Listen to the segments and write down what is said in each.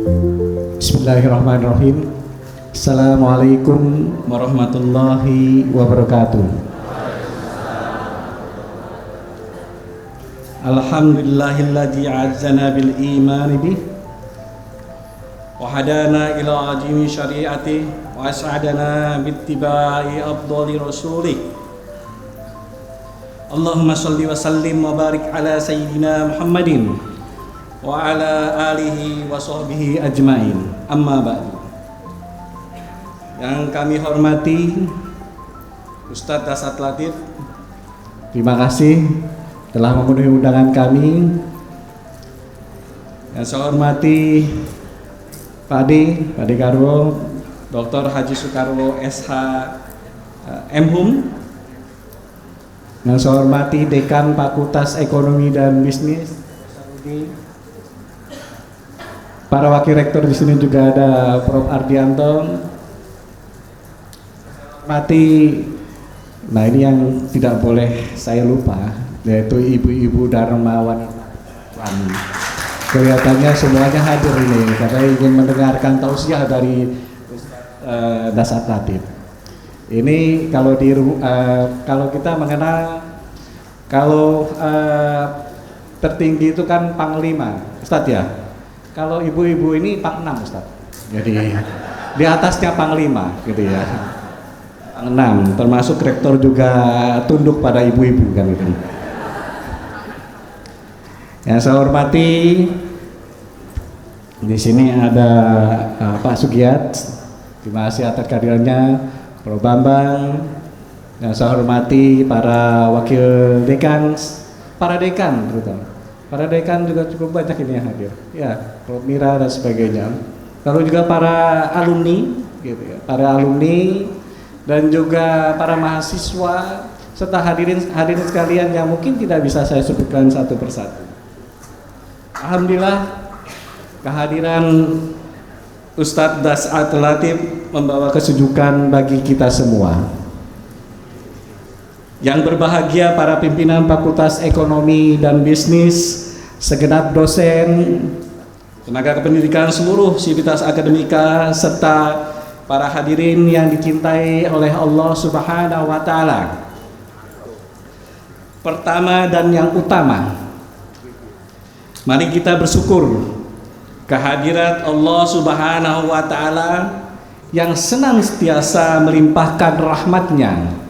Bismillahirrahmanirrahim. Assalamualaikum warahmatullahi wabarakatuh. Alhamdulillahilladzi azzana bil iman bih wa hadana ila ajimi syariati wa as'adana bittiba'i afdali rasulih. Allahumma shalli wa sallim wa barik ala sayyidina Muhammadin wa ala alihi wa sahbihi ajmain. Amma ba'du. Yang kami hormati Ustadz Dasat Latif, terima kasih telah memenuhi undangan kami. Yang saya hormati Pak Ade Karwo, Dr. Haji Soekarwo SH MHum. Yang saya hormati Dekan Fakultas Ekonomi dan Bisnis, para wakil rektor di sini juga ada Prof. Ardianto. Nah ini yang tidak boleh saya lupa, yaitu ibu-ibu Dharma wanita. Kelihatannya semuanya hadir ini karena ingin mendengarkan tausiah dari Dasat Latif. Ini kalau kita mengenal, kalau tertinggi itu kan Panglima, Ustadz ya. Kalau ibu-ibu ini Pak 6, Ustadz. Jadi di atasnya Panglima, gitu ya. Pak 6, termasuk rektor juga tunduk pada ibu-ibu kan gitu. Yang saya hormati di sini ada Pak Sugiat, terima kasih atas kehadirannya, Prof. Bambang. Yang saya hormati para wakil dekan, para dekan terutama. Para dekan juga cukup banyak ini yang hadir. Ya, Prof. Mira dan sebagainya. Lalu juga para alumni, gitu ya, para alumni dan juga para mahasiswa serta hadirin sekalian yang mungkin tidak bisa saya sebutkan satu persatu. Alhamdulillah kehadiran Ustadz Dasat Latif membawa kesejukan bagi kita semua. Yang berbahagia para pimpinan Fakultas Ekonomi dan Bisnis, segenap dosen, tenaga kependidikan seluruh sivitas akademika, serta para hadirin yang dicintai oleh Allah Subhanahu wa Ta'ala. Pertama dan yang utama, mari kita bersyukur kehadirat Allah Subhanahu wa Ta'ala yang senantiasa melimpahkan rahmatnya,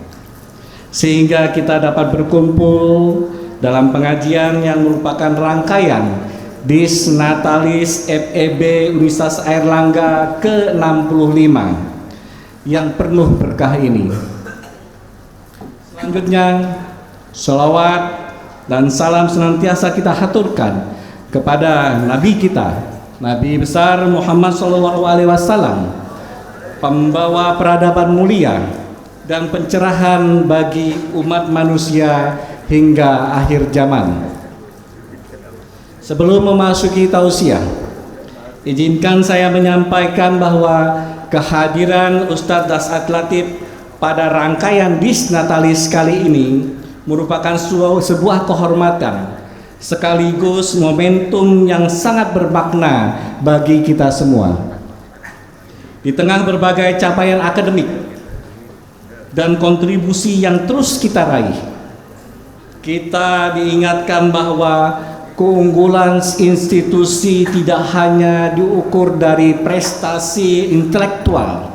sehingga kita dapat berkumpul dalam pengajian yang merupakan rangkaian Dis Natalis FEB Universitas Airlangga ke-65 yang penuh berkah ini. Selanjutnya, sholawat dan salam senantiasa kita haturkan kepada Nabi kita, Nabi besar Muhammad SAW, pembawa peradaban mulia dan pencerahan bagi umat manusia hingga akhir zaman. Sebelum memasuki tausiah, izinkan saya menyampaikan bahwa kehadiran Ustadz Dasat Latif pada rangkaian Dis Natalis kali ini merupakan sebuah kehormatan sekaligus momentum yang sangat bermakna bagi kita semua. Di tengah berbagai capaian akademik dan kontribusi yang terus kita raih, kita diingatkan bahwa keunggulan institusi tidak hanya diukur dari prestasi intelektual,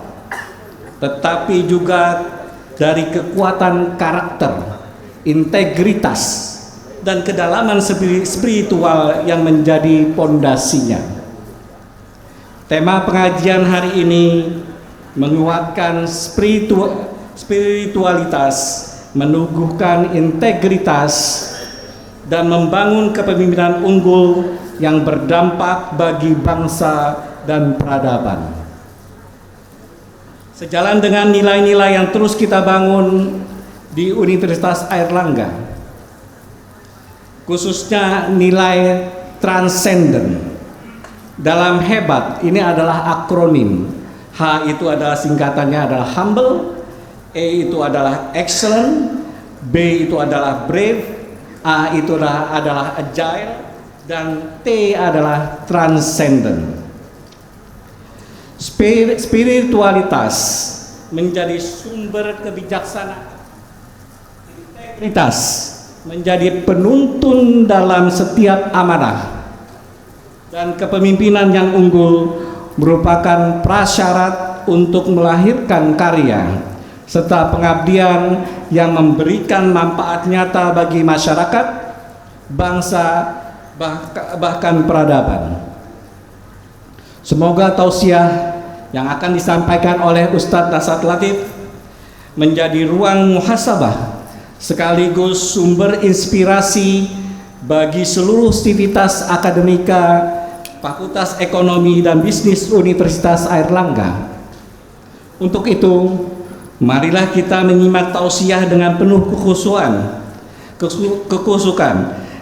tetapi juga dari kekuatan karakter, integritas, dan kedalaman spiritual yang menjadi pondasinya. Tema pengajian hari ini menguatkan spiritualitas, menuguhkan integritas, dan membangun kepemimpinan unggul yang berdampak bagi bangsa dan peradaban. Sejalan dengan nilai-nilai yang terus kita bangun di Universitas Airlangga, khususnya nilai transcendent. Dalam hebat, ini adalah akronim. H itu adalah singkatannya adalah humble, E itu adalah excellent, B itu adalah brave, A itu adalah agile, dan T adalah transcendent. Spiritualitas menjadi sumber kebijaksanaan, integritas menjadi penuntun dalam setiap amanah, dan kepemimpinan yang unggul merupakan prasyarat untuk melahirkan karya serta pengabdian yang memberikan manfaat nyata bagi masyarakat, bangsa, bahkan peradaban. Semoga tausiah yang akan disampaikan oleh Ustadz Dasat Latif menjadi ruang muhasabah sekaligus sumber inspirasi bagi seluruh sivitas akademika Fakultas Ekonomi dan Bisnis Universitas Airlangga. Untuk itu, marilah kita menyimak tausiah dengan penuh kekhusukan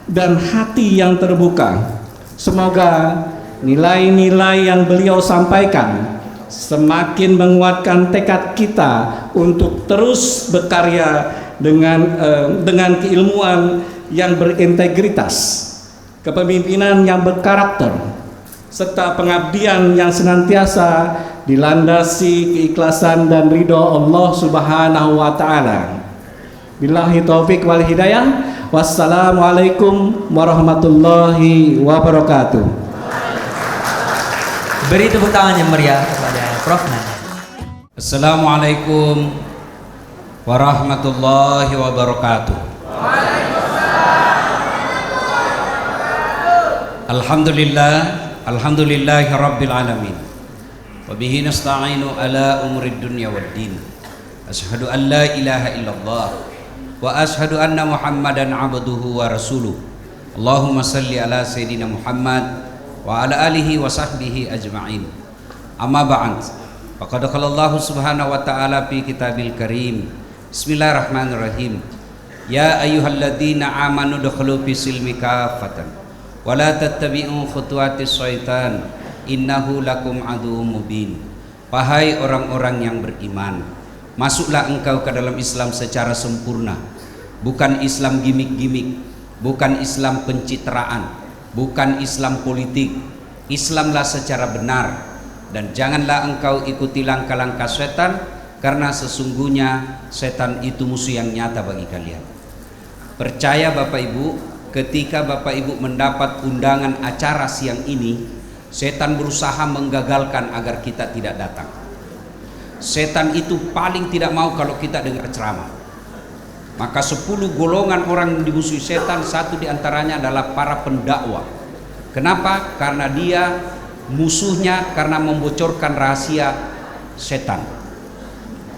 dan hati yang terbuka. Semoga nilai-nilai yang beliau sampaikan semakin menguatkan tekad kita untuk terus berkarya dengan keilmuan yang berintegritas, kepemimpinan yang berkarakter, serta pengabdian yang senantiasa dilandasi keikhlasan dan ridho Allah Subhanahu wa Ta'ala. Billahi taufik wal hidayah. Wassalamualaikum warahmatullahi wabarakatuh. Beri tepuk tangan yang meriah kepada Prof. Nana. Assalamualaikum warahmatullahi wabarakatuh. Alhamdulillahi rabbil alamin. Wa bihi nasta'inu ala umurid dunya waddin. Asyhadu an la ilaha illallah wa asyhadu anna Muhammadan abduhu wa rasuluh. Allahumma salli ala sayyidina Muhammad wa ala alihi wa sahbihi ajma'in. Amma ba'd. Faqad qala Allah subhanahu wa ta'ala fi kitabil karim. Bismillahirrahmanirrahim. Ya ayyuhalladzina amanu dukhulu fi silmi kafatan wa la tattabi'u khutuwatis syaitan innahu lakum aduwwum mubin. Wahai orang-orang yang beriman, masuklah engkau ke dalam Islam secara sempurna, bukan Islam gimik-gimik, bukan Islam pencitraan, bukan Islam politik. Islamlah secara benar, dan janganlah engkau ikuti langkah-langkah setan, karena sesungguhnya setan itu musuh yang nyata bagi kalian. Percaya Bapak Ibu, ketika Bapak Ibu mendapat undangan acara siang ini, setan berusaha menggagalkan agar kita tidak datang. Setan itu paling tidak mau kalau kita dengar ceramah. Maka 10 golongan orang dimusuhi setan, satu diantaranya adalah para pendakwah. Kenapa? Karena dia musuhnya karena membocorkan rahasia setan.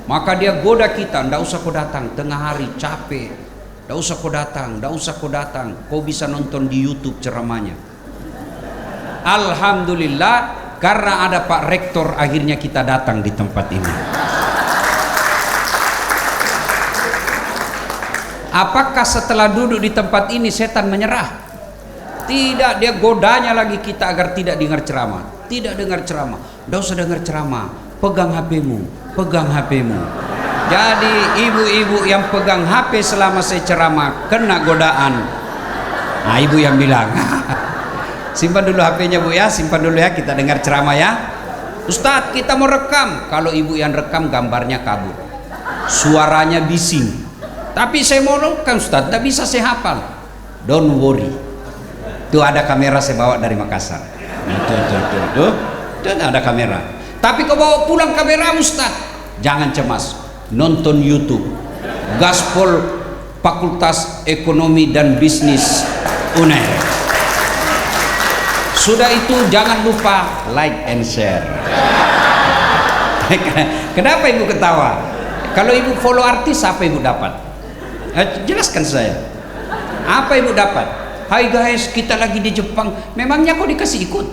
Maka dia goda kita, ndak usah kau datang, tengah hari capek, ndak usah kau datang, ndak usah kau datang, kau bisa nonton di YouTube ceramahnya. Alhamdulillah, karena ada Pak Rektor akhirnya kita datang di tempat ini. Apakah setelah duduk di tempat ini setan menyerah? Tidak, dia godanya lagi kita agar tidak dengar ceramah. Tidak dengar ceramah, tidak usah dengar ceramah, pegang HP-mu, pegang HP-mu. Jadi ibu-ibu yang pegang HP selama saya ceramah kena godaan. Nah, ibu yang bilang, simpan dulu HP-nya Bu ya, simpan dulu ya, kita dengar ceramah ya. Ustadz, kita mau rekam. Kalau ibu yang rekam gambarnya kabur, suaranya bising. Tapi saya mau rekam Ustadz, tidak bisa saya hafal. Don't worry, tuh ada kamera saya bawa dari Makassar. Tuh ada kamera. Tapi kau bawa pulang kamera Ustadz, jangan cemas, nonton YouTube Gaspol Fakultas Ekonomi dan Bisnis UNER. Sudah itu jangan lupa like and share. Kenapa ibu ketawa? Kalau ibu follow artis, apa ibu dapat? Jelaskan saya, apa ibu dapat? Hai guys, kita lagi di Jepang. Memangnya kau dikasih ikut?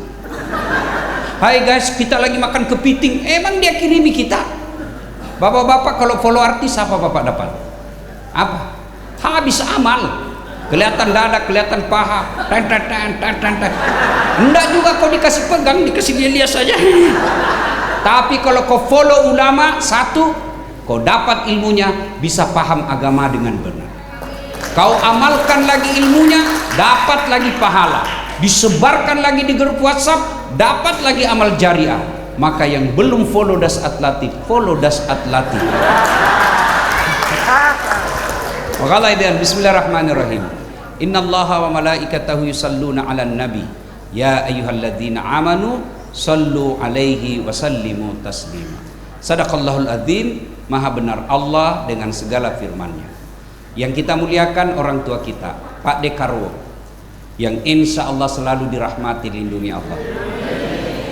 Hai guys, kita lagi makan kepiting. Emang dia kirimi kita? Bapak-bapak kalau follow artis, apa bapak dapat? Apa? Habis amal. Kelihatan dada, kelihatan paha. Enggak juga kau dikasih pegang, dikasih lihat saja. Tapi kalau kau follow ulama, satu, kau dapat ilmunya, bisa paham agama dengan benar. Kau amalkan lagi ilmunya, dapat lagi pahala. Disebarkan lagi di grup WhatsApp, dapat lagi amal jariah. Maka yang belum follow Das Atlatif, follow Das Atlatif. Waqala idan bismillahirrahmanirrahim. Innallaha wa malaikatahu yusalluna 'alan nabi. Ya ayyuhalladzina amanu sallu 'alaihi wa sallimu taslima. Sadaqallahul adzim. Maha benar Allah dengan segala firman-Nya. Yang kita muliakan orang tua kita, Pak Dekarwo, yang insya Allah selalu dirahmati, dilindungi Allah.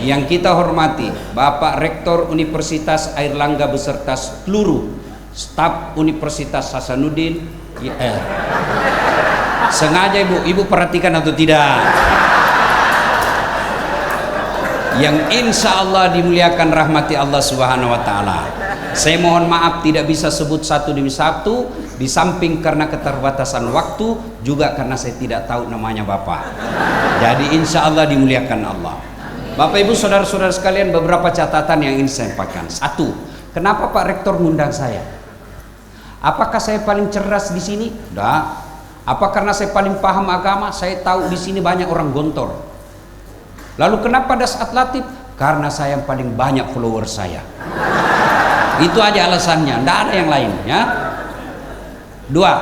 Yang kita hormati Bapak Rektor Universitas Airlangga beserta seluruh staf Universitas Hasanuddin. Sengaja ibu perhatikan atau tidak? Yang insya Allah dimuliakan rahmati Allah Subhanahu Wa Taala. Saya mohon maaf tidak bisa sebut satu demi satu, di samping karena keterbatasan waktu, juga karena saya tidak tahu namanya Bapak. Jadi insya Allah dimuliakan Allah. Bapak Ibu saudara-saudara sekalian, beberapa catatan yang ingin saya sampaikan. Satu, kenapa Pak Rektor mengundang saya? Apakah saya paling cerdas di sini? Tidak. Apa karena saya paling paham agama? Saya tahu di sini banyak orang gontor. Lalu kenapa Das Atlatif? Karena saya yang paling banyak follower saya. Itu aja alasannya, tidak ada yang lain ya. Dua,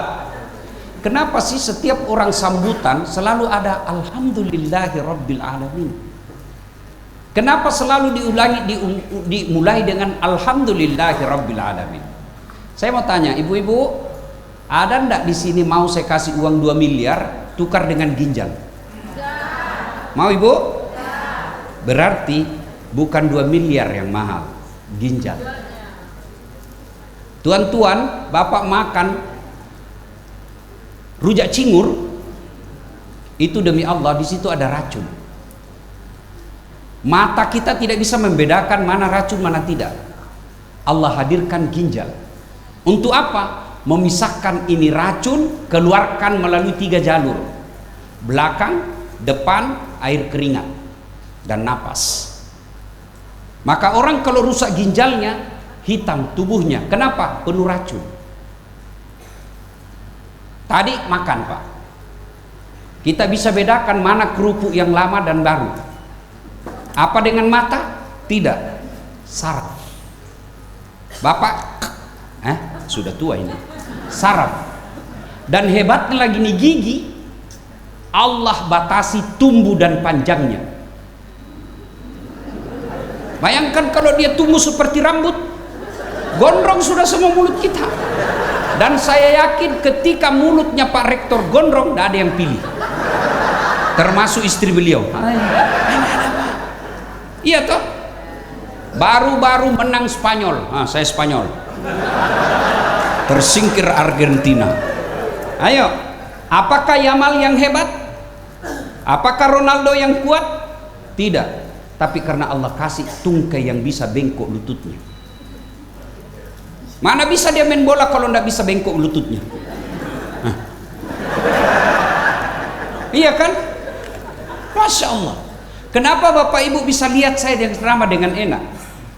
kenapa sih setiap orang sambutan selalu ada Alhamdulillahi Rabbil Alamin? Kenapa selalu dimulai dengan Alhamdulillahi Rabbil Alamin? Saya mau tanya, ibu-ibu, ada ndak di sini mau saya kasih uang 2 miliar tukar dengan ginjal? Mau ibu? Berarti bukan 2 miliar yang mahal, ginjal. Tuan-tuan, Bapak makan rujak cingur, itu demi Allah di situ ada racun. Mata kita tidak bisa membedakan mana racun mana tidak. Allah hadirkan ginjal. Untuk apa? Memisahkan ini racun, keluarkan melalui 3 jalur. Belakang, depan, air keringat, dan napas. Maka orang kalau rusak ginjalnya, hitam tubuhnya. Kenapa? Penuh racun. Tadi makan Pak, kita bisa bedakan mana kerupuk yang lama dan baru. Apa dengan mata? Tidak. Saraf. Bapak sudah tua ini. Saraf. Dan hebatnya lagi nih gigi, Allah batasi tumbuh dan panjangnya. Bayangkan kalau dia tumbuh seperti rambut, gondrong sudah semua mulut kita. Dan saya yakin ketika mulutnya Pak Rektor gondrong, tidak ada yang pilih, termasuk istri beliau. Iya toh, baru-baru menang Spanyol. Saya Spanyol, tersingkir Argentina. Ayo, apakah Yamal yang hebat? Apakah Ronaldo yang kuat? Tidak, tapi karena Allah kasih tungkai yang bisa bengkok lututnya. Mana bisa dia main bola kalau tidak bisa bengkok lututnya? Iya kan? Masya Allah. Kenapa Bapak Ibu bisa lihat saya yang ceramah dengan enak,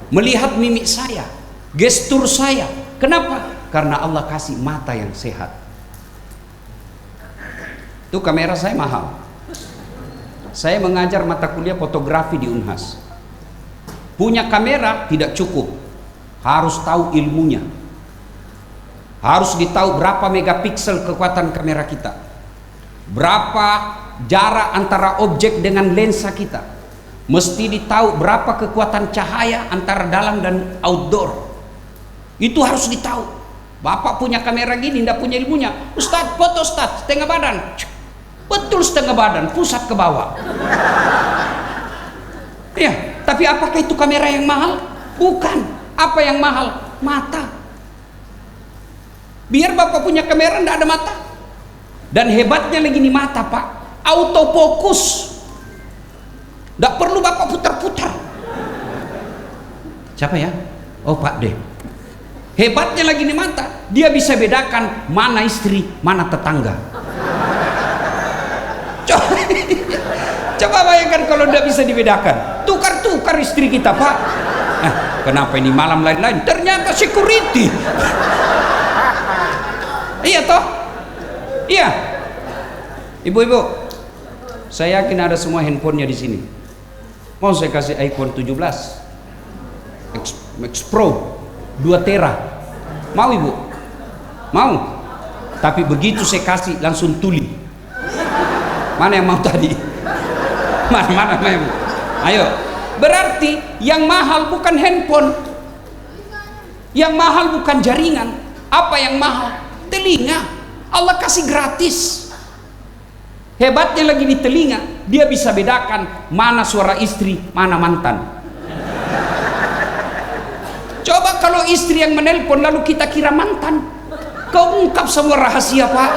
melihat mimik saya, gestur saya? Kenapa? Karena Allah kasih mata yang sehat. Itu kamera saya mahal. Saya mengajar mata kuliah fotografi di Unhas. Punya kamera tidak cukup, harus tahu ilmunya. Harus ditahu berapa megapiksel kekuatan kamera kita, berapa jarak antara objek dengan lensa kita. Mesti ditahu berapa kekuatan cahaya antara dalam dan outdoor. Itu harus ditahu. Bapak punya kamera gini, tidak punya ilmunya. Ustadz, foto Ustadz, setengah badan. Betul setengah badan, pusat ke bawah. Ya, tapi apakah itu kamera yang mahal? Bukan. Apa yang mahal? Mata. Biar Bapak punya kamera tidak ada mata. Dan hebatnya lagi nih mata Pak, autofokus. Tidak perlu Bapak putar-putar. Siapa ya? Oh Pak D. Hebatnya lagi nih mata, dia bisa bedakan mana istri, mana tetangga. Coba bayangkan kalau tidak bisa dibedakan. Tukar-tukar istri kita Pak. Kenapa ini malam lain-lain? Ternyata security. Iya toh? Iya. Ibu-ibu, saya yakin ada semua handphonenya di sini. Mau saya kasih iPhone 17? Max Pro 2 tera. Mau ibu? Mau? Tapi begitu saya kasih langsung tuli. Mana yang mau tadi? Mana yang mau? Ayo. Berarti yang mahal bukan handphone, yang mahal bukan jaringan. Apa yang mahal? Telinga. Allah kasih gratis. Hebatnya lagi di telinga, dia bisa bedakan mana suara istri, mana mantan. Coba kalau istri yang menelpon lalu kita kira mantan, kau ungkap semua rahasia, Pak.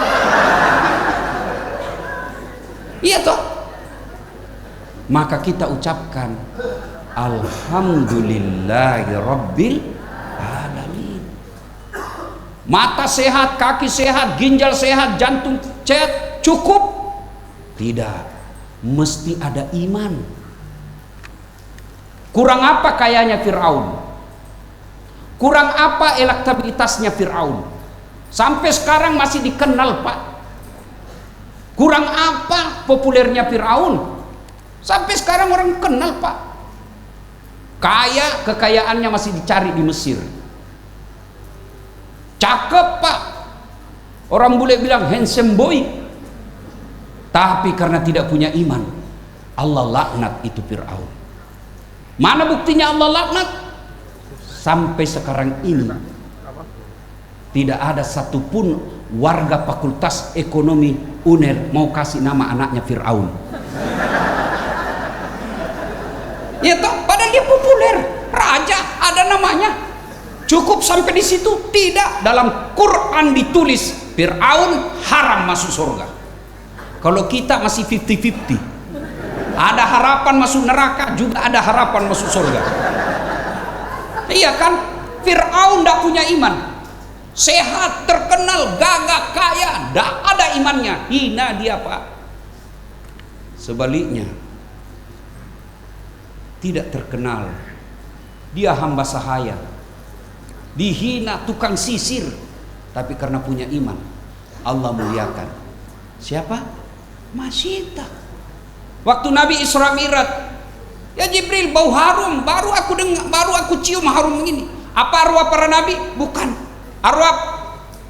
Iya toh? Maka kita ucapkan alhamdulillahi rabbil alamin. Mata sehat, kaki sehat, ginjal sehat, jantung sehat, cukup? Tidak, mesti ada iman. Kurang apa kayanya Fir'aun? Kurang apa elektabilitasnya Fir'aun? Sampai sekarang masih dikenal, Pak. Kurang apa populernya Fir'aun? Sampai sekarang orang kenal, Pak. Kaya, kekayaannya masih dicari di Mesir. Cakep, Pak. Orang bule bilang handsome boy. Tapi karena tidak punya iman, Allah laknat itu Fir'aun. Mana buktinya Allah laknat? Sampai sekarang ini tidak ada satupun warga Fakultas Ekonomi UNER mau kasih nama anaknya Fir'aun. Ya toh, padahal dia populer, raja, ada namanya. Cukup sampai di situ? Tidak. Dalam Quran ditulis Fir'aun haram masuk surga. Kalau kita masih 50-50, ada harapan masuk neraka, juga ada harapan masuk surga. Iya kan? Fir'aun tidak punya iman, sehat, terkenal, gagah, kaya, tidak ada imannya, hina dia, Pak. Sebaliknya, tidak terkenal, dia hamba sahaya, dihina, tukang sisir, tapi karena punya iman, Allah muliakan. Siapa? Masyita. Waktu Nabi Isra Mi'raj, ya Jibril, bau harum, baru aku dengar, baru aku cium harum begini. Apa arwah para nabi? Bukan. Arwah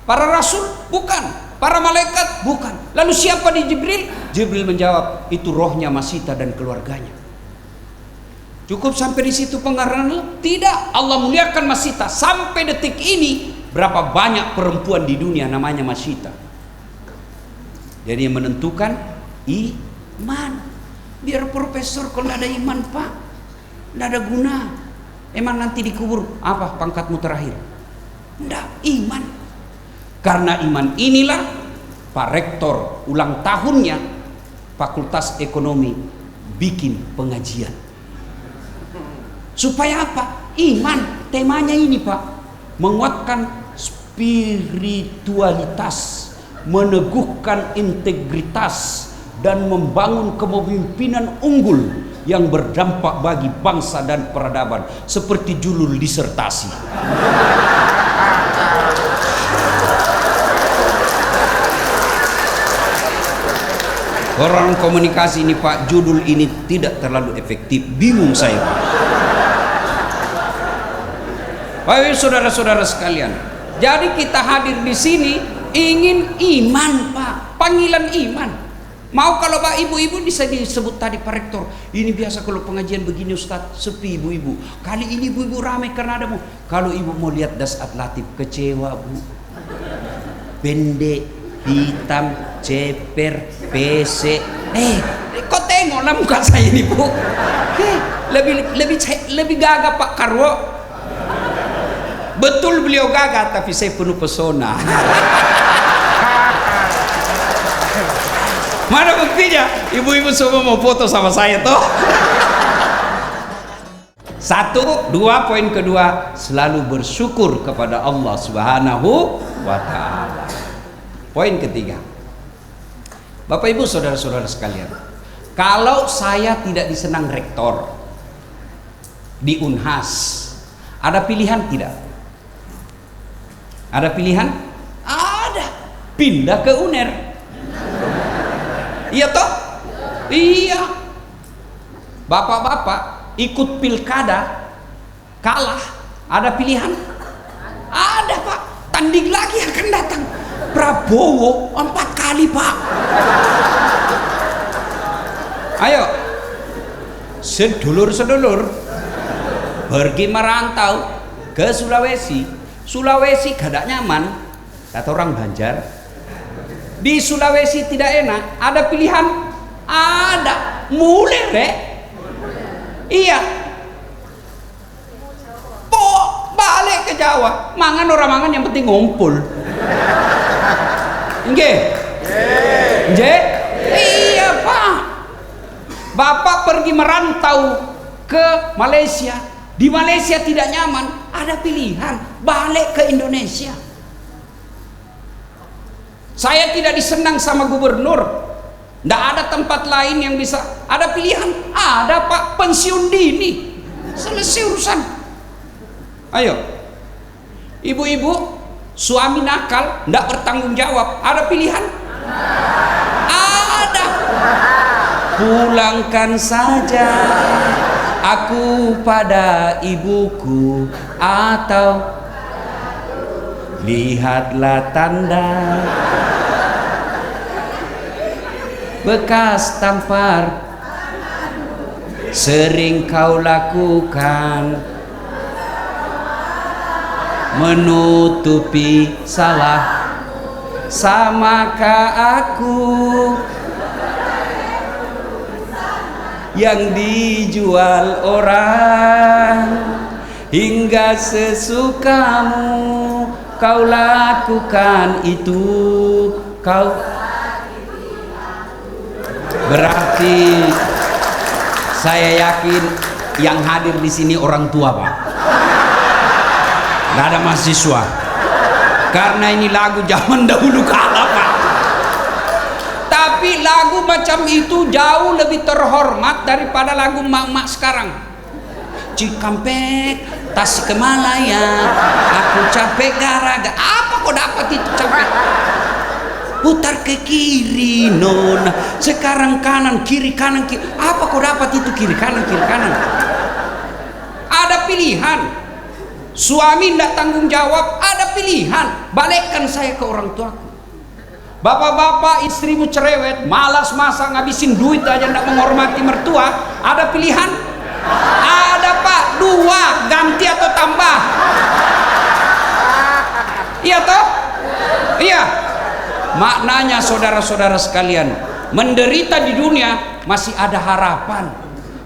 para rasul? Bukan. Para malaikat? Bukan. Lalu siapa di Jibril? Jibril menjawab, itu rohnya Masyita dan keluarganya. Cukup sampai di situ pengarang? Tidak. Allah muliakan Masyita. Sampai detik ini berapa banyak perempuan di dunia namanya Masyita. Jadi yang menentukan iman. Biar profesor kalau tidak ada iman, Pak, tidak ada guna. Emang nanti dikubur apa pangkatmu terakhir? Tidak, iman. Karena iman inilah Pak Rektor ulang tahunnya Fakultas Ekonomi bikin pengajian. Supaya apa? Iman. Temanya ini, Pak, menguatkan spiritualitas, meneguhkan integritas, dan membangun kepemimpinan unggul yang berdampak bagi bangsa dan peradaban, seperti judul disertasi. Orang komunikasi ini, Pak, judul ini tidak terlalu efektif, bingung saya, Pak. Baik, saudara-saudara sekalian, jadi kita hadir di sini ingin iman, Pak, panggilan iman. Mau kalau Pak ibu-ibu bisa disebut tadi Pak Rektor, ini biasa kalau pengajian begini Ustaz, sepi ibu-ibu. Kali ini ibu-ibu ramai karena ada mu. Kalau ibu mau lihat Dasat Latif, kecewa, Bu. Pendek, hitam, ceper, PC. Kau tengoklah muka saya ini, Bu. Lebih gagah Pak Karwo. Betul beliau gagah, tapi saya penuh pesona. Mana buktinya? Ibu-ibu semua mau foto sama saya toh. 1, 2, poin kedua, selalu bersyukur kepada Allah Subhanahu wa ta'ala. Poin ketiga, Bapak Ibu saudara-saudara sekalian, kalau saya tidak disenang rektor di Unhas, ada pilihan tidak? Ada pilihan? Ada. Pindah ke UNER. Iya toh? Iya. Bapak-bapak ikut pilkada kalah, ada pilihan? Ada Pak. Tanding lagi akan datang. Prabowo 4 kali Pak. Ayo, sedulur-sedulur, pergi merantau ke Sulawesi. Sulawesi kada nyaman, kata orang Banjar. Di Sulawesi tidak enak, ada pilihan? Ada, mulai rek. Iya. Balik ke Jawa, mangan orang mangan yang penting ngumpul. Nggih. Nggih? Iya, Pak. Bapak pergi merantau ke Malaysia. Di Malaysia tidak nyaman, ada pilihan, balik ke Indonesia. Saya tidak disenang sama gubernur. Tidak ada tempat lain yang bisa. Ada pilihan? Ada Pak, pensiun dini. Selesai urusan. Ayo. Ibu-ibu, suami nakal, tidak bertanggung jawab. Ada pilihan? Ada. Pulangkan saja aku pada ibuku, atau lihatlah tanda bekas tampar sering kau lakukan, menutupi salah. Samakah aku yang dijual orang, hingga sesukamu kau lakukan itu? Kau berarti saya yakin yang hadir di sini orang tua Pak, nggak ada mahasiswa, karena ini lagu zaman dahulu kala Pak. Tapi lagu macam itu jauh lebih terhormat daripada lagu mak-mak sekarang. Cikampek, Tasikmalaya, aku capek gara-gara. Apa kau dapat itu capek? Putar ke kiri nona, sekarang kanan kiri kanan kiri. Apa kau dapat itu kiri kanan kiri kanan? Ada pilihan. Suami tidak tanggung jawab, ada pilihan. Balikkan saya ke orang tuaku. Bapak-bapak, istrimu cerewet, malas masak, ngabisin duit aja, tidak menghormati mertua. Ada pilihan? Ada Pak, 2, ganti atau tambah. Iya toh? Iya. Maknanya saudara-saudara sekalian, menderita di dunia masih ada harapan.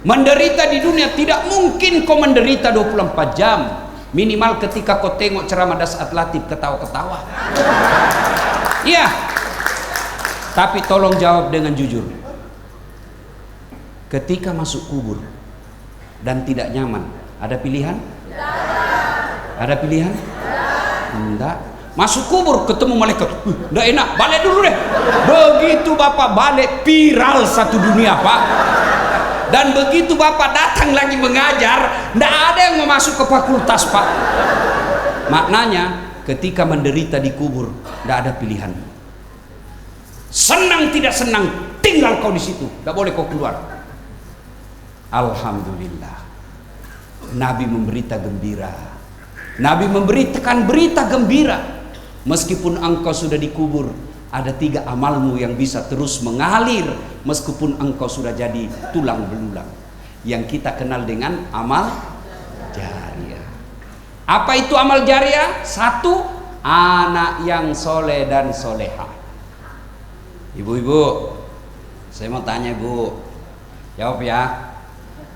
Menderita di dunia tidak mungkin kau menderita 24 jam. Minimal ketika kau tengok ceramah Dasat Latif ketawa-ketawa. Iya. Tapi tolong jawab dengan jujur. Ketika masuk kubur dan tidak nyaman, ada pilihan? Ada pilihan? Enggak. Masuk kubur ketemu malaikat, enggak enak, balik dulu deh. Begitu Bapak balik, viral satu dunia Pak. Dan begitu Bapak datang lagi mengajar, enggak ada yang mau masuk ke fakultas Pak. Maknanya ketika menderita di kubur, enggak ada pilihan. Senang tidak senang, tinggal kau di situ, enggak boleh kau keluar. Alhamdulillah, Nabi memberita gembira. Nabi memberitakan berita gembira. Meskipun engkau sudah dikubur, ada 3 amalmu yang bisa terus mengalir meskipun engkau sudah jadi tulang belulang, yang kita kenal dengan amal jariah. Apa itu amal jariah? 1, anak yang soleh dan soleha. Ibu-ibu, saya mau tanya Bu, jawab ya.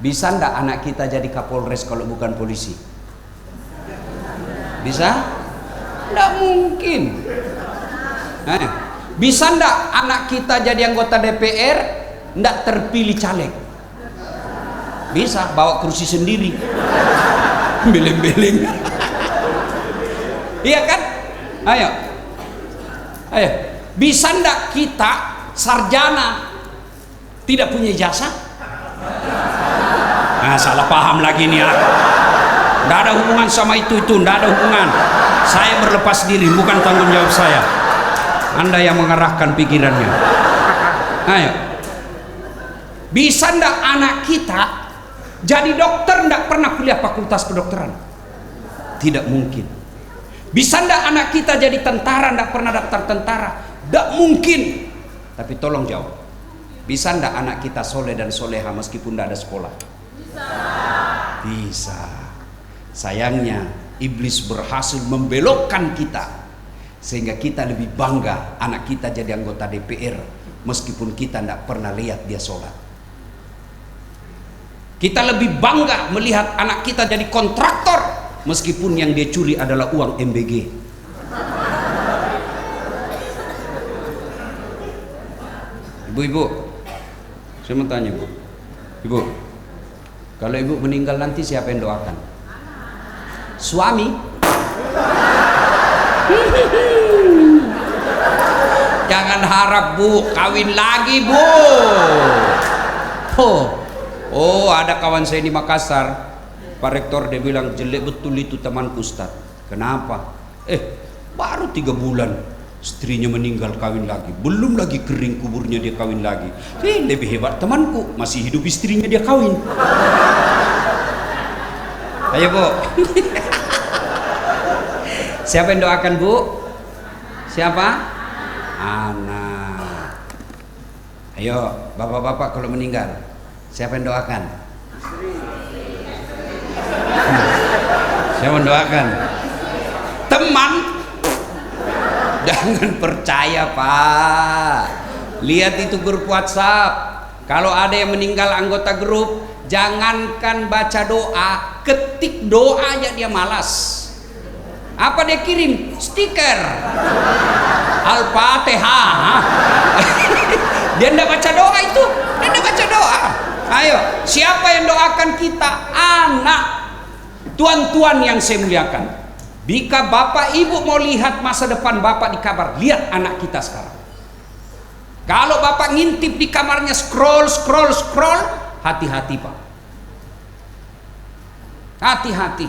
Bisa ndak anak kita jadi Kapolres kalau bukan polisi? Bisa? Ndak mungkin. Bisa ndak anak kita jadi anggota DPR ndak terpilih caleg? Bisa, bawa kursi sendiri, beling-beling. Iya kan? Ayo, ayo. Bisa ndak kita sarjana tidak punya ijazah? Nah, salah paham lagi nih ya. Nggak ada hubungan sama itu, nggak ada hubungan. Saya berlepas diri, bukan tanggung jawab saya. Anda yang mengarahkan pikirannya. Ayo. Bisa ndak anak kita Jadi dokter ndak pernah kuliah fakultas kedokteran? Tidak mungkin. Bisa ndak anak kita jadi tentara ndak pernah daftar tentara? Ndak mungkin. Tapi tolong jawab. Bisa ndak anak kita soleh dan soleha meskipun ndak ada sekolah? Bisa. Bisa. Sayangnya iblis berhasil membelokkan kita sehingga kita lebih bangga anak kita jadi anggota DPR meskipun kita ndak pernah lihat dia sholat. Kita lebih bangga melihat anak kita jadi kontraktor meskipun yang dia curi adalah uang MBG. Ibu-ibu, saya mau tanya bu, ibu, kalau ibu meninggal nanti siapa yang doakan? Suami? Jangan harap bu, kawin lagi bu. Oh, ada kawan saya di Makassar, Pak Rektor, dia bilang jelek betul itu temanku Ustaz. Kenapa? Baru 3 bulan istrinya meninggal kawin lagi, belum lagi kering kuburnya dia kawin lagi. Lebih hebat temanku, masih hidup istrinya dia kawin. Ayo bu. Siapa yang doakan bu? Siapa? Anak. Ayo bapak-bapak kalau meninggal siapa yang doakan? Siapa yang doakan? Teman. Jangan percaya pak. Lihat itu grup WhatsApp. Kalau ada yang meninggal anggota grup, jangankan baca doa, ketik doa aja dia malas. Apa dia kirim? Stiker Al-Fatihah. Dia tidak baca doa itu. Dia tidak baca doa. Ayo, siapa yang doakan kita? Anak. Tuan-tuan yang saya muliakan, jika bapak ibu mau lihat masa depan bapak di kamar, lihat anak kita sekarang. Kalau bapak ngintip di kamarnya scroll, hati-hati pak. Hati-hati.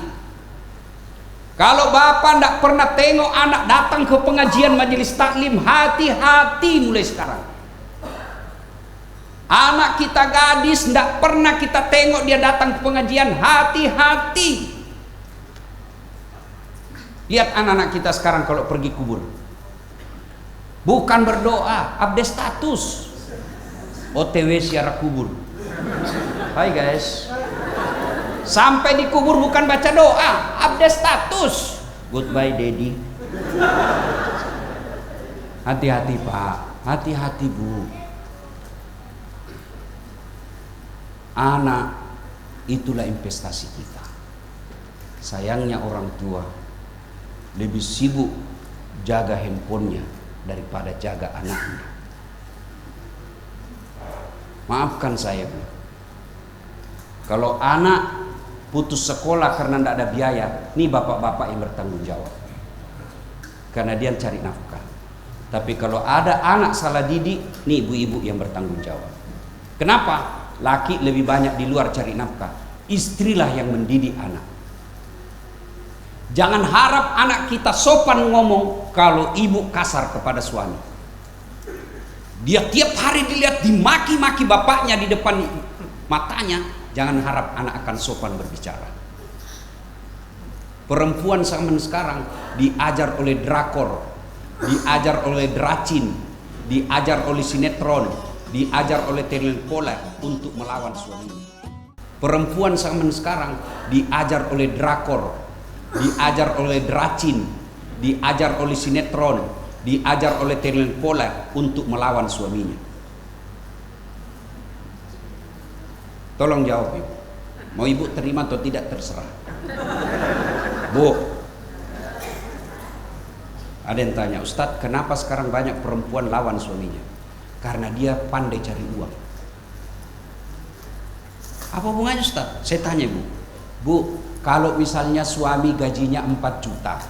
Kalau bapak tidak pernah tengok anak datang ke pengajian majelis taklim, hati-hati mulai sekarang. Anak kita gadis tidak pernah kita tengok dia datang ke pengajian, hati-hati. Lihat anak-anak kita sekarang kalau pergi kubur, bukan berdoa, update status, OTW ziarah kubur. Hai guys, sampai di kubur bukan baca doa, update status, goodbye daddy. Hati-hati pak, hati-hati bu. Anak itulah investasi kita. Sayangnya orang tua lebih sibuk jaga handphonenya daripada jaga anaknya. Maafkan saya bu, kalau anak putus sekolah karena tidak ada biaya, nih bapak-bapak yang bertanggung jawab karena dia cari nafkah. Tapi kalau ada anak salah didik, nih ibu-ibu yang bertanggung jawab. Kenapa? Laki lebih banyak di luar cari nafkah, istrilah yang mendidik anak. Jangan harap anak kita sopan ngomong kalau ibu kasar kepada suami. Dia tiap hari dilihat dimaki-maki bapaknya di depan matanya, jangan harap anak akan sopan berbicara. Perempuan zaman sekarang diajar oleh drakor, diajar oleh dracin, diajar oleh sinetron, diajar oleh telepola untuk melawan suaminya. Perempuan zaman sekarang diajar oleh drakor, diajar oleh dracin, diajar oleh sinetron, diajar oleh telepola untuk melawan suaminya. Tolong jawab ibu. Mau ibu terima atau tidak terserah. Bu, ada yang tanya, Ustadz kenapa sekarang banyak perempuan lawan suaminya? Karena dia pandai cari uang. Apa hubungannya Ustadz? Saya tanya bu, bu, kalau misalnya suami gajinya 4 juta,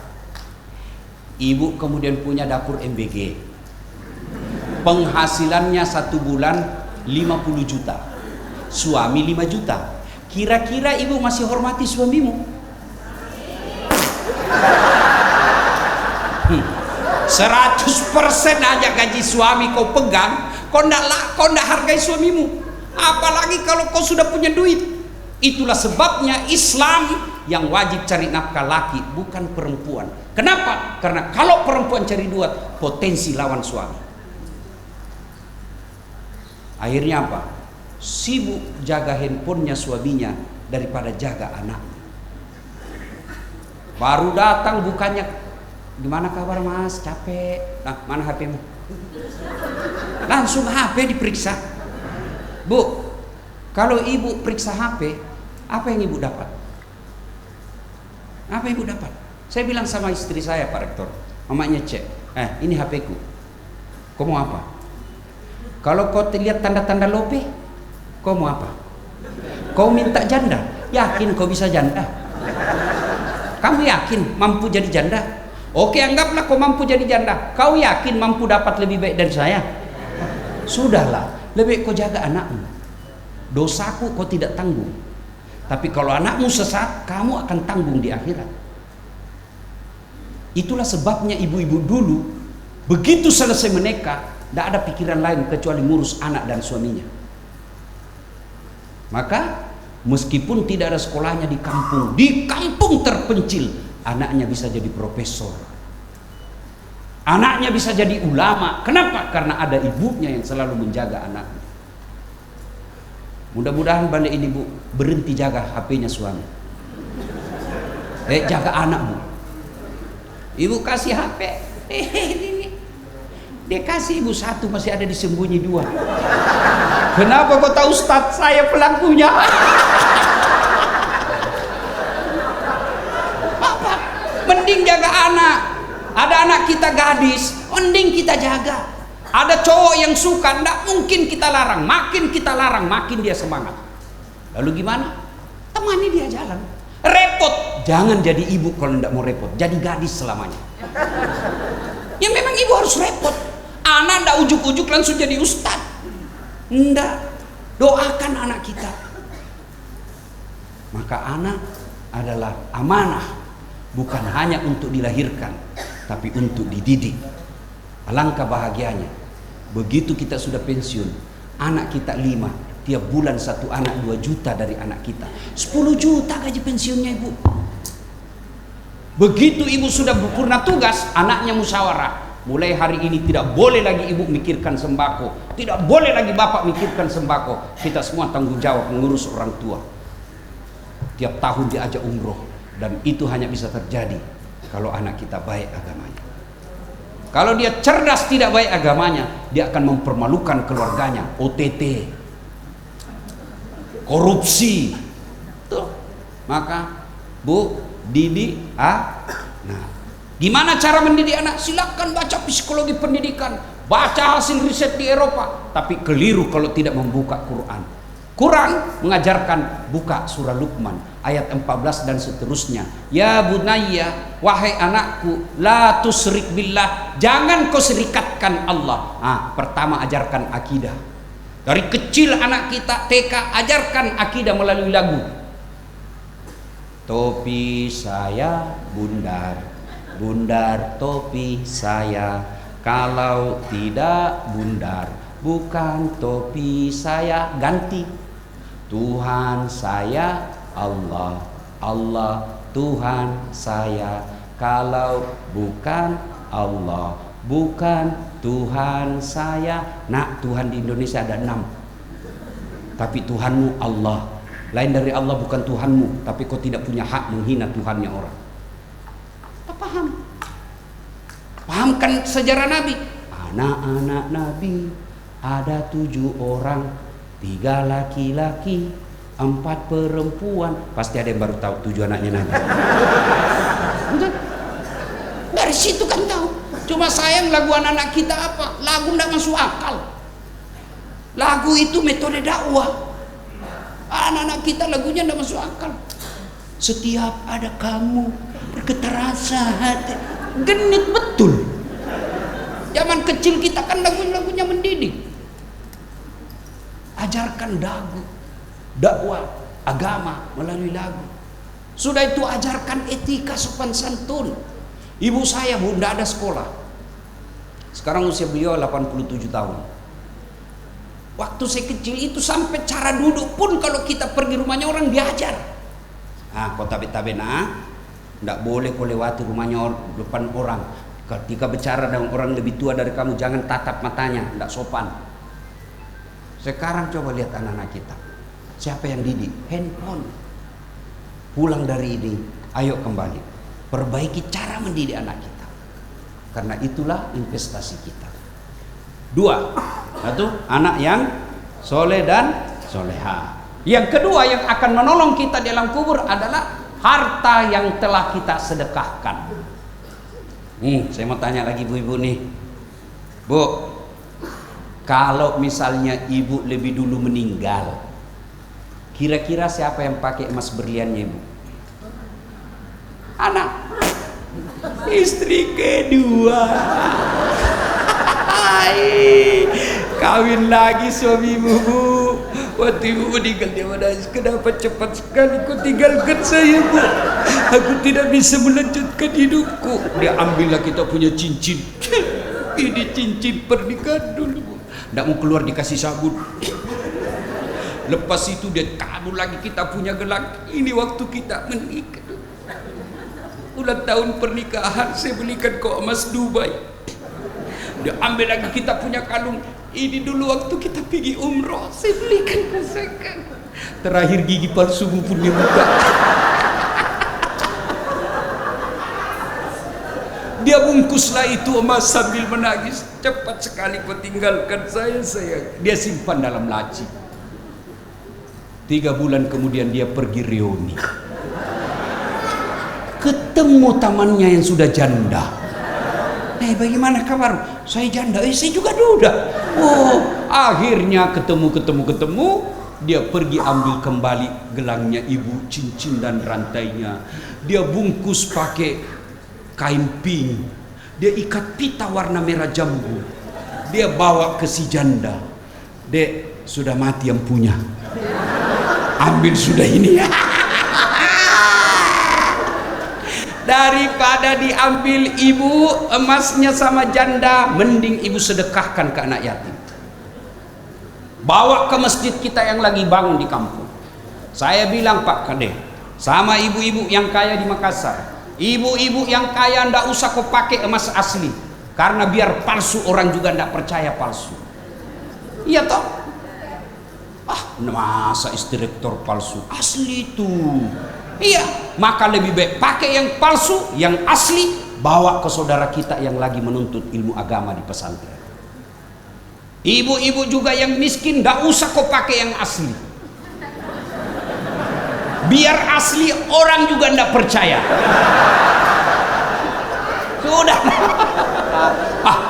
ibu kemudian punya dapur MBG, penghasilannya 1 bulan 50 juta, suami 5 juta, kira-kira ibu masih hormati suamimu? 100% aja gaji suami kau pegang, kau ndak hargai suamimu. Apalagi kalau kau sudah punya duit. Itulah sebabnya Islam yang wajib cari nafkah laki, bukan perempuan. Kenapa? Karena kalau perempuan cari duit, potensi lawan suami. Akhirnya apa? Sibuk jaga handphonenya suaminya daripada jaga anaknya. Baru datang bukannya, gimana kabar mas? Capek. Nah, mana HP-mu? Langsung HP diperiksa. Bu, kalau ibu periksa HP, apa yang ibu dapat? Apa yang ibu dapat? Saya bilang sama istri saya, Pak Rektor, mamanya cek, ini HP-ku. Kau mau apa? Kalau kau lihat tanda-tanda lope, kau mau apa? Kau minta janda? Yakin kau bisa janda? Kamu yakin mampu jadi janda? Oke, anggaplah kau mampu jadi janda. Kau yakin mampu dapat lebih baik dari saya? Sudahlah, lebih kau jaga anakmu. Dosaku kau tidak tanggung. Tapi kalau anakmu sesat, kamu akan tanggung di akhirat. Itulah sebabnya ibu-ibu dulu begitu selesai menikah, tidak ada pikiran lain kecuali ngurus anak dan suaminya. Maka meskipun tidak ada sekolahnya di kampung terpencil, anaknya bisa jadi profesor, anaknya bisa jadi ulama. Kenapa? Karena ada ibunya yang selalu menjaga anaknya. Mudah-mudahan balik ini bu, berhenti jaga HP-nya suami. Jaga anak bu. Ibu kasih HP, ini. Dia kasih ibu satu, masih ada disembunyi dua. Kenapa kau tahu Ustadz saya pelakunya? Apa? Mending jaga anak. Ada anak kita gadis, mending kita jaga. Ada cowok yang suka, enggak mungkin kita larang. Makin kita larang, makin dia semangat. Lalu gimana? Temani dia jalan. Repot, jangan jadi ibu kalau enggak mau repot. Jadi gadis selamanya. Ya memang ibu harus repot. Anak enggak ujuk-ujuk langsung jadi ustad. Enggak. Doakan anak kita. Maka anak adalah amanah. Bukan hanya untuk dilahirkan, tapi untuk dididik. Alangkah bahagianya. Begitu kita sudah pensiun, anak kita 5, tiap bulan 1 anak 2 juta dari anak kita, 10 juta gaji pensiunnya ibu. Begitu ibu sudah berpurna tugas, anaknya musyawarah. Mulai hari ini tidak boleh lagi ibu mikirkan sembako, tidak boleh lagi bapak mikirkan sembako. Kita semua tanggung jawab mengurus orang tua. Tiap tahun diajak umroh, dan itu hanya bisa terjadi kalau anak kita baik agamanya. Kalau dia cerdas tidak baik agamanya, dia akan mempermalukan keluarganya. OTT, korupsi. Tuh. Maka bu, didik nah, gimana cara mendidik anak? Silakan baca psikologi pendidikan, baca hasil riset di Eropa, tapi keliru kalau tidak membuka Quran. Quran mengajarkan buka surah Luqman ayat 14 dan seterusnya. Ya bunayya, wahai anakku, la tusyrik billah, jangan kau serikatkan Allah. Pertama ajarkan akidah. Dari kecil anak kita TK ajarkan akidah melalui lagu. Topi saya bundar, bundar topi saya, kalau tidak bundar bukan topi saya, ganti. Tuhan saya Allah, Allah Tuhan saya, kalau bukan Allah bukan Tuhan saya. Nah, Tuhan di Indonesia ada 6, tapi Tuhanmu Allah. Lain dari Allah bukan Tuhanmu, tapi kau tidak punya hak menghina Tuhannya orang. Apa paham? Pahamkan sejarah Nabi. Anak-anak Nabi ada 7 orang, 3 laki-laki, 4 perempuan. Pasti ada yang baru tahu 7 anaknya Nabi. Dari situ kan tahu. Cuma sayang lagu anak-anak kita apa? Lagu tidak masuk akal. Lagu itu metode dakwah. Anak-anak kita lagunya tidak masuk akal. Setiap ada kamu bergetar rasa hati. Genit betul. Zaman kecil kita kan lagu-lagunya mendidik. Ajarkan dakwah agama melalui lagu. Sudah itu ajarkan etika sopan santun. Ibu saya bu, tidak ada sekolah. Sekarang usia beliau 87 tahun. Waktu saya kecil itu sampai cara duduk pun kalau kita pergi rumahnya orang diajar. Kau tabe-tabe tidak boleh kau lewati rumahnya depan orang. Ketika bicara dengan orang lebih tua dari kamu, jangan tatap matanya, tidak sopan. Sekarang coba lihat anak-anak kita. Siapa yang didik? Handphone. Pulang dari ini, ayo kembali. Perbaiki cara mendidik anak kita. Karena itulah investasi kita. 2. Satu, anak yang soleh dan soleha. Yang kedua yang akan menolong kita di dalam kubur adalah harta yang telah kita sedekahkan. Saya mau tanya lagi ibu-ibu nih. Bu, kalau misalnya ibu lebih dulu meninggal, kira-kira siapa yang pakai emas berliannya ibu? Anak. Istri kedua. Kawin lagi suamimu, Bu. Waktu ibu meninggal dia menangis, kenapa cepat sekali kau tinggalkan saya, Bu? Aku tidak bisa melanjutkan hidupku. Dia ambillah kita punya cincin. Ini cincin pernikahan dulu, Bu. Tidak mau keluar dikasih sabun. Lepas itu dia taruh lagi kita punya gelang. Ini waktu kita menikah. Ulang tahun pernikahan saya belikan kau emas Dubai. Dia ambil lagi kita punya kalung. Ini dulu waktu kita pergi umroh, saya belikan masakan. Terakhir gigi palsu pun dia buka. Dia bungkuslah itu emas sambil menangis. Cepat sekali kau tinggalkan saya sayang. Dia simpan dalam laci. 3 bulan kemudian dia pergi reuni. Ketemu temannya yang sudah janda. Bagaimana kabar? Saya janda, saya juga duda. Oh, akhirnya ketemu. Dia pergi ambil kembali gelangnya ibu, cincin dan rantainya. Dia bungkus pakai kain pink. Dia ikat pita warna merah jambu. Dia bawa ke si janda. Dek, sudah mati yang punya. Ambil sudah ini. Daripada diambil ibu emasnya sama janda, mending ibu sedekahkan ke anak yatim. Bawa ke masjid kita yang lagi bangun di kampung. Saya bilang Pak Kade, sama ibu-ibu yang kaya di Makassar, ibu-ibu yang kaya ndak usah kau pakai emas asli, karena biar palsu orang juga ndak percaya palsu. Iya toh? Masa istri rektor palsu? Asli tuh. Iya, maka lebih baik pakai yang palsu, yang asli, bawa ke saudara kita yang lagi menuntut ilmu agama di pesantren. Ibu-ibu juga yang miskin, ndak usah kau pakai yang asli. Biar asli orang juga ndak percaya. Sudah.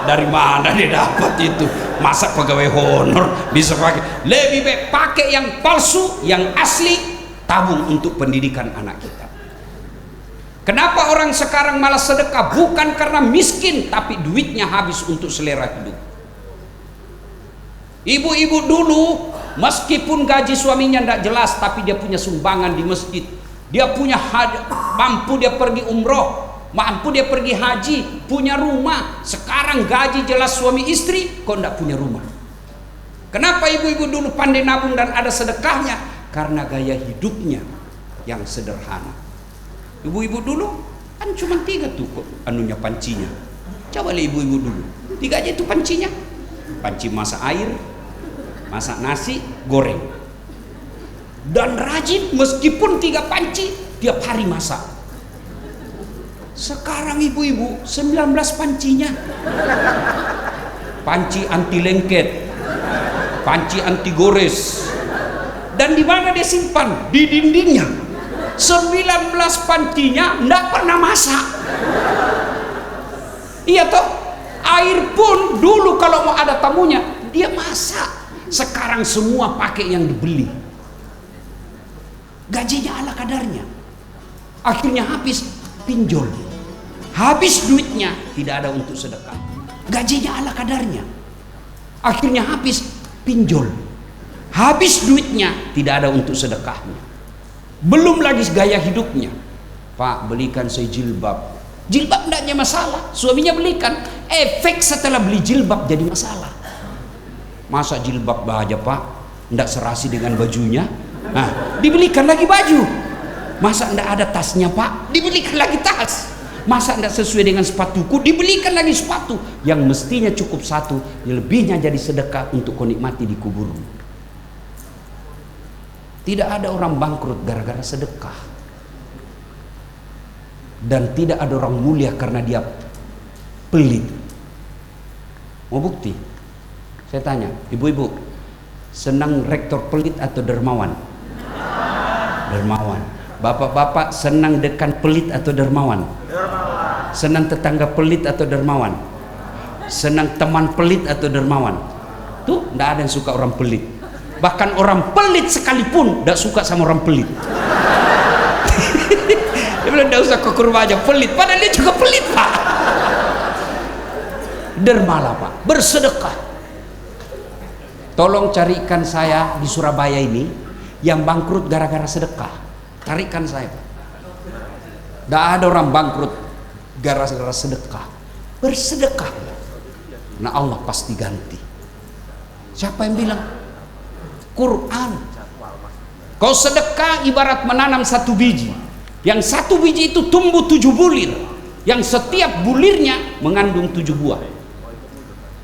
Dari mana dia dapat itu? Masa pegawai honor bisa pakai? Lebih baik pakai yang palsu, yang asli. Tabung untuk pendidikan anak kita. Kenapa orang sekarang malah sedekah? Bukan karena miskin, tapi duitnya habis untuk selera hidup. Ibu-ibu dulu, meskipun gaji suaminya tidak jelas, tapi dia punya sumbangan di masjid. Dia punya mampu dia pergi umroh, mampu dia pergi haji, punya rumah. Sekarang gaji jelas suami istri, kok tidak punya rumah. Kenapa ibu-ibu dulu pandai nabung dan ada sedekahnya? Karena gaya hidupnya yang sederhana. Ibu-ibu dulu kan cuma 3 tuh anunya pancinya. Coba lihat ibu-ibu dulu, 3 aja itu pancinya. Panci masak air, masak nasi, goreng. Dan rajin meskipun 3 panci tiap hari masak. Sekarang ibu-ibu 19 pancinya. Panci anti lengket, panci anti gores. Dan di mana dia simpan? Di dindingnya. 19 pancinya enggak pernah masak. Iya toh? Air pun dulu kalau mau ada tamunya dia masak. Sekarang semua pakai yang dibeli. Gajinya ala kadarnya. Akhirnya habis pinjol. Habis duitnya tidak ada untuk sedekah. Gajinya ala kadarnya. Akhirnya habis pinjol. Habis duitnya tidak ada untuk sedekahnya. Belum lagi gaya hidupnya. Pak, belikan saya jilbab. Jilbab tidaknya masalah, suaminya belikan. Efek setelah beli jilbab jadi masalah. Masa jilbab aja Pak, ndak serasi dengan bajunya? Nah, dibelikan lagi baju. Masa ndak ada tasnya Pak? Dibelikan lagi tas. Masa ndak sesuai dengan sepatuku? Dibelikan lagi sepatu. Yang mestinya cukup satu, yang lebihnya jadi sedekah untuk kau nikmati di kuburmu. Tidak ada orang bangkrut gara-gara sedekah. Dan tidak ada orang mulia karena dia pelit. Mau bukti? Saya tanya, ibu-ibu, senang rektor pelit atau dermawan? Dermawan. Bapak-bapak senang dekan pelit atau dermawan? Dermawan. Senang tetangga pelit atau dermawan? Senang teman pelit atau dermawan? Tuh, tidak ada yang suka orang pelit. Bahkan orang pelit sekalipun tidak suka sama orang pelit. Dia bilang tidak usah ke rumah aja pelit, padahal dia juga pelit Pak. Dermalah Pak, bersedekah. Tolong carikan saya di Surabaya ini yang bangkrut gara-gara sedekah. Carikan saya. Tidak ada orang bangkrut gara-gara sedekah. Bersedekah. Nah Allah pasti ganti. Siapa yang bilang? Quran. Kau sedekah ibarat menanam satu biji. Yang satu biji itu tumbuh 7 bulir. Yang setiap bulirnya mengandung 7 buah.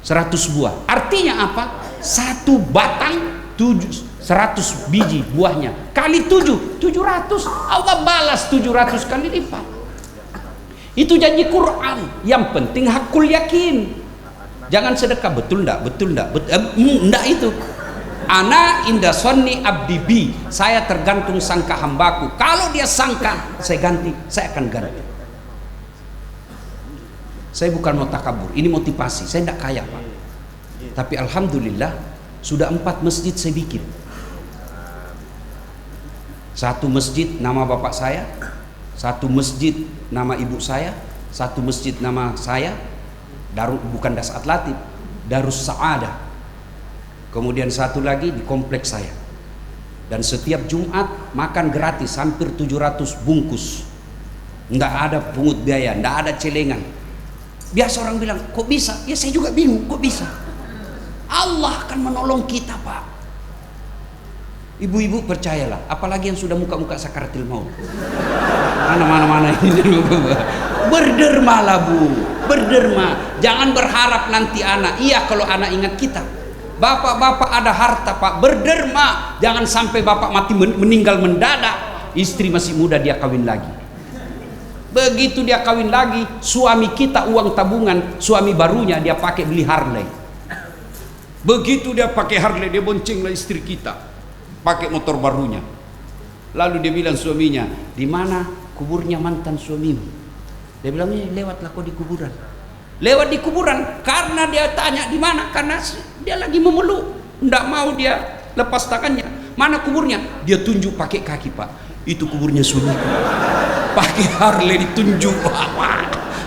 100 buah. Artinya apa? Satu batang 100 biji buahnya kali 7, 700. Allah balas 700 kali lipat. Itu janji Quran. Yang penting hakul yakin. Jangan sedekah betul ndak, betul ndak, ndak itu. Ana inda sonni abdi bi. Saya tergantung sangka hambaku. Kalau dia sangka saya ganti, saya akan ganti. Saya bukan mau takabur, ini motivasi. Saya tidak kaya Pak, tapi alhamdulillah sudah 4 masjid saya bikin. Satu masjid nama bapak saya, satu masjid nama ibu saya, satu masjid nama saya, bukan Dasat Latif, Darus Sa'adah. Kemudian satu lagi di kompleks saya. Dan setiap Jumat makan gratis hampir 700 bungkus. Nggak ada pungut biaya, nggak ada celengan. Biasa orang bilang, kok bisa? Ya saya juga bingung, kok bisa? Allah akan menolong kita Pak. Ibu-ibu percayalah, apalagi yang sudah muka-muka sakaratil maut. Mana ini. Berdermalah Bu, berderma. Jangan berharap nanti anak. Iya kalau anak ingat kita. Bapak-bapak ada harta Pak, berderma. Jangan sampai bapak mati meninggal mendadak, istri masih muda dia kawin lagi. Begitu dia kawin lagi, suami kita uang tabungan, suami barunya dia pakai beli Harley. Begitu dia pakai Harley, dia boncenglah istri kita, pakai motor barunya. Lalu dia bilang suaminya, di mana kuburnya mantan suamimu? Dia bilang, lewatlah kau di kuburan. Lewat di kuburan, karena dia tanya di mana, karena dia lagi memeluk, ndak mau dia lepas tangannya. Mana kuburnya? Dia tunjuk pakai kaki Pak. Itu kuburnya suamiku. Pakai Harley ditunjuk.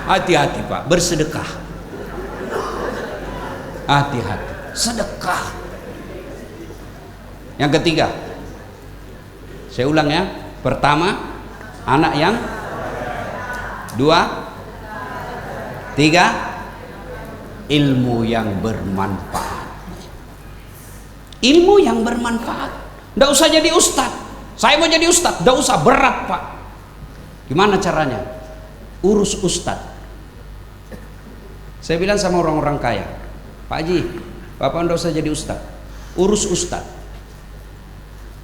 Hati-hati Pak, bersedekah. Hati-hati, sedekah. Yang ketiga, saya ulang ya. Pertama, anak yang. 2, 3, ilmu yang bermanfaat. Ilmu yang bermanfaat. Nggak usah jadi ustadz. Saya mau jadi ustadz, nggak usah, berat Pak. Gimana caranya? Urus ustadz. Saya bilang sama orang-orang kaya, Pak Haji, Bapak nggak usah jadi ustadz, urus ustadz.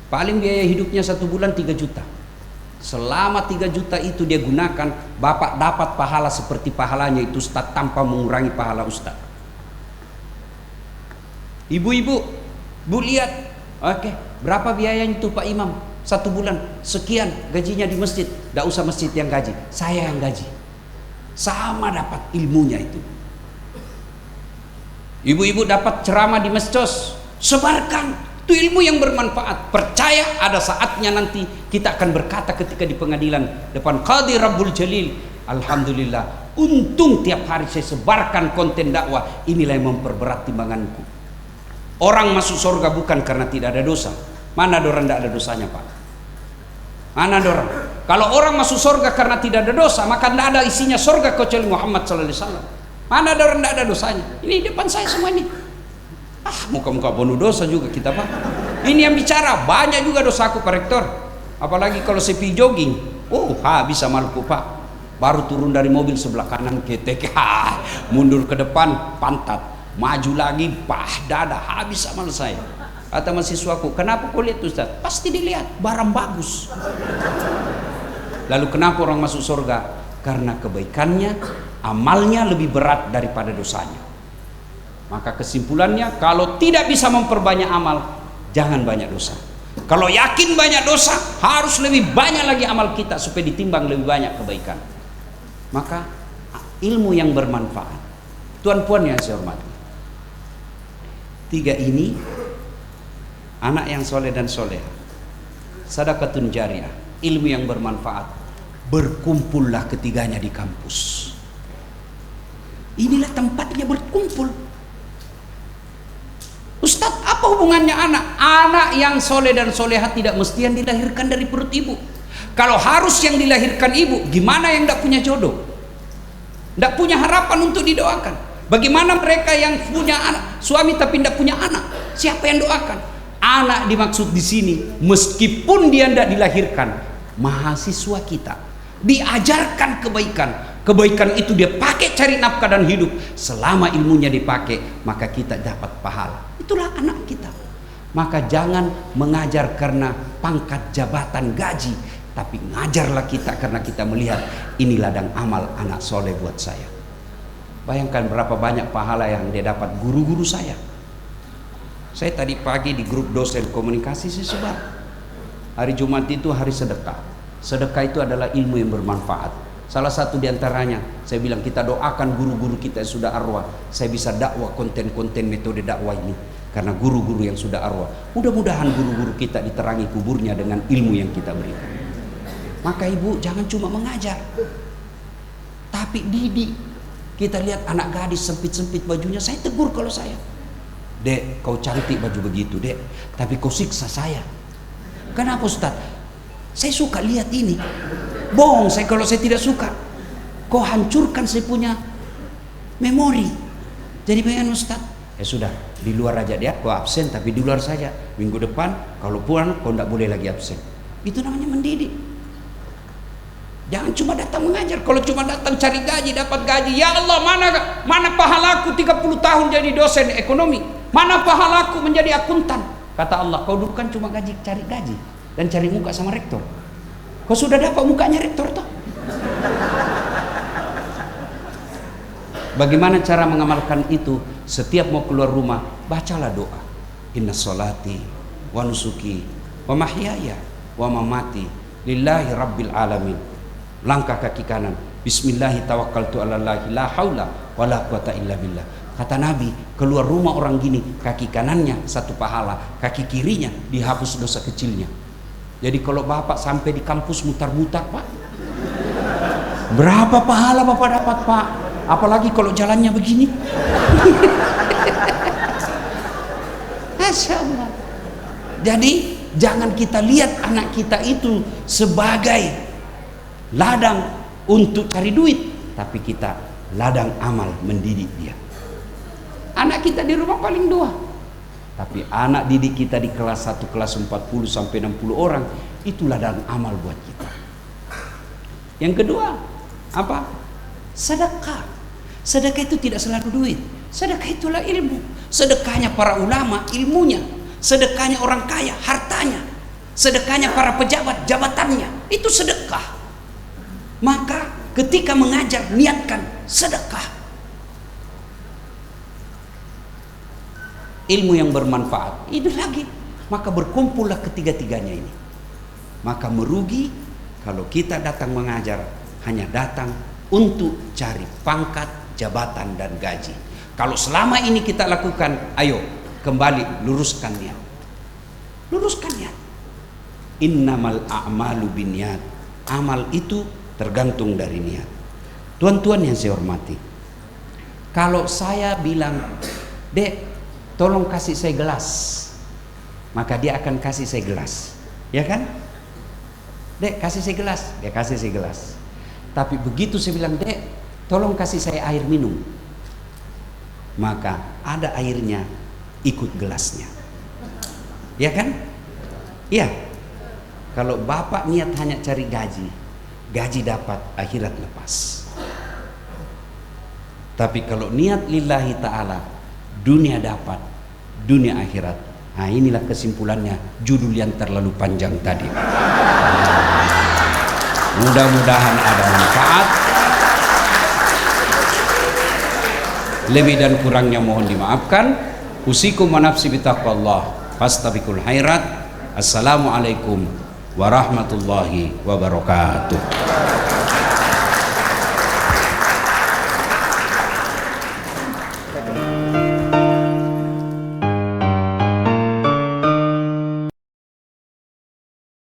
Paling biaya hidupnya 1 bulan 3 juta. Selama 3 juta itu dia gunakan, Bapak dapat pahala seperti pahalanya itu ustadz tanpa mengurangi pahala ustadz. Ibu-ibu, Bu lihat, oke, berapa biayanya itu Pak Imam? 1 bulan sekian gajinya di masjid. Tidak usah masjid yang gaji, saya yang gaji. Sama dapat ilmunya itu. Ibu-ibu dapat ceramah di masjid, sebarkan. Itu ilmu yang bermanfaat. Percaya ada saatnya nanti kita akan berkata ketika di pengadilan depan Qadhi Rabbul Jalil, alhamdulillah, untung tiap hari saya sebarkan konten dakwah. Inilah yang memperberat timbanganku. Orang masuk surga bukan karena tidak ada dosa. Mana ada orang tidak ada dosanya Pak? Mana ada orang? Kalau orang masuk surga karena tidak ada dosa, maka tidak ada isinya surga kecuali Muhammad sallallahu alaihi wasallam. Mana ada orang tidak ada dosanya? Ini depan saya semua ini. Muka-muka penuh dosa juga kita Pak. Ini yang bicara, banyak juga dosaku Pak Rektor. Apalagi kalau saya pergi jogging, habis amalku Pak. Baru turun dari mobil sebelah kanan ketek, mundur ke depan pantat, maju lagi dada, habis amal saya. Kata mahasiswaku, kenapa kau lihat Ustaz? Pasti dilihat, barang bagus. Lalu kenapa orang masuk surga? Karena kebaikannya, amalnya lebih berat daripada dosanya. Maka kesimpulannya, kalau tidak bisa memperbanyak amal, jangan banyak dosa. Kalau yakin banyak dosa, harus lebih banyak lagi amal kita supaya ditimbang lebih banyak kebaikan. Maka ilmu yang bermanfaat. Tuan-puan yang saya hormati, 3 ini, anak yang soleh dan soleh, sedekahun jariah, ilmu yang bermanfaat, berkumpullah ketiganya di kampus. Inilah tempatnya berkumpul. Ustadz, apa hubungannya anak? Anak yang soleh dan soleha tidak mesti yang dilahirkan dari perut ibu. Kalau harus yang dilahirkan ibu, gimana yang tidak punya jodoh? Tidak punya harapan untuk didoakan. Bagaimana mereka yang punya anak, suami tapi tidak punya anak? Siapa yang doakan? Anak dimaksud di sini, meskipun dia tidak dilahirkan, mahasiswa kita diajarkan kebaikan. Kebaikan itu dia pakai cari nafkah dan hidup. Selama ilmunya dipakai, maka kita dapat pahala. Itulah anak kita. Maka jangan mengajar karena pangkat, jabatan, gaji, tapi ngajarlah kita karena kita melihat ini ladang amal anak soleh buat saya. Bayangkan berapa banyak pahala yang dia dapat guru-guru saya. Saya tadi pagi di grup dosen komunikasi saya sebar. Hari Jumat itu hari sedekah. Sedekah itu adalah ilmu yang bermanfaat. Salah satu diantaranya, saya bilang kita doakan guru-guru kita yang sudah arwah. Saya bisa dakwah konten-konten metode dakwah ini. Karena guru-guru yang sudah arwah. Mudah-mudahan guru-guru kita diterangi kuburnya dengan ilmu yang kita berikan. Maka ibu jangan cuma mengajar, tapi didik. Kita lihat anak gadis sempit-sempit bajunya, saya tegur kalau saya. Dek, kau cantik baju begitu, Dek, tapi kau siksa saya. Kenapa Ustaz? Saya suka lihat ini. Bohong saya kalau saya tidak suka. Kau hancurkan saya punya memori. Jadi pengen Ustaz, ya sudah, di luar aja dia, kau absen tapi di luar saja. Minggu depan kalau pulang kau tidak boleh lagi absen. Itu namanya mendidik. Jangan cuma datang mengajar. Kalau cuma datang cari gaji, dapat gaji, ya Allah, mana pahalaku 30 tahun jadi dosen ekonomi? Mana pahalaku menjadi akuntan? Kata Allah, kau dulu kan cuma cari gaji dan cari muka sama rektor. Kau sudah dapat mukanya rektor toh. Bagaimana cara mengamalkan itu? Setiap mau keluar rumah, bacalah doa. Inna sholati wa nusuki wa mahyaya wa mamati lillahi rabbil alamin. Langkah kaki kanan, bismillahi tawakkaltu ala allahi la haula wa la quwata illa billah. Kata Nabi, keluar rumah orang gini, kaki kanannya 1 pahala, kaki kirinya dihapus dosa kecilnya. Jadi kalau bapak sampai di kampus mutar-mutar Pak, berapa pahala bapak dapat Pak? Apalagi kalau jalannya begini. Masya Allah. Jadi jangan kita lihat anak kita itu sebagai ladang untuk cari duit, tapi kita ladang amal mendidik dia. Anak kita di rumah paling 2, tapi anak didik kita di kelas 1, kelas 40 sampai 60 orang, itu ladang amal buat kita. Yang kedua, apa? Sedekah. Sedekah itu tidak selalu duit. Sedekah itulah ilmu. Sedekahnya para ulama, ilmunya. Sedekahnya orang kaya, hartanya. Sedekahnya para pejabat, jabatannya. Itu sedekah. Maka ketika mengajar, niatkan sedekah. Ilmu yang bermanfaat, itu lagi. Maka berkumpullah ketiga-tiganya ini. Maka merugi kalau kita datang mengajar hanya datang untuk cari pangkat, jabatan dan gaji. Kalau selama ini kita lakukan, ayo kembali luruskan niat. Luruskan niat. Innamal a'malu binniyat. Amal itu tergantung dari niat. Tuan-tuan yang saya hormati, kalau saya bilang, Dek, tolong kasih saya gelas, maka dia akan kasih saya gelas, ya kan? Dek, kasih saya gelas, dia kasih saya gelas. Tapi begitu saya bilang, Dek, tolong kasih saya air minum, maka ada airnya ikut gelasnya. Ya kan? Iya. Kalau bapak niat hanya cari gaji, gaji dapat, akhirat lepas. Tapi kalau niat lillahi ta'ala, dunia dapat, dunia akhirat. Nah inilah kesimpulannya judul yang terlalu panjang tadi. Mudah-mudahan ada manfaat. Lebih dan kurangnya mohon dimaafkan. Usikum wa nafsi bitaqwallah fastabiqul khairat. Assalamualaikum warahmatullahi wabarakatuh.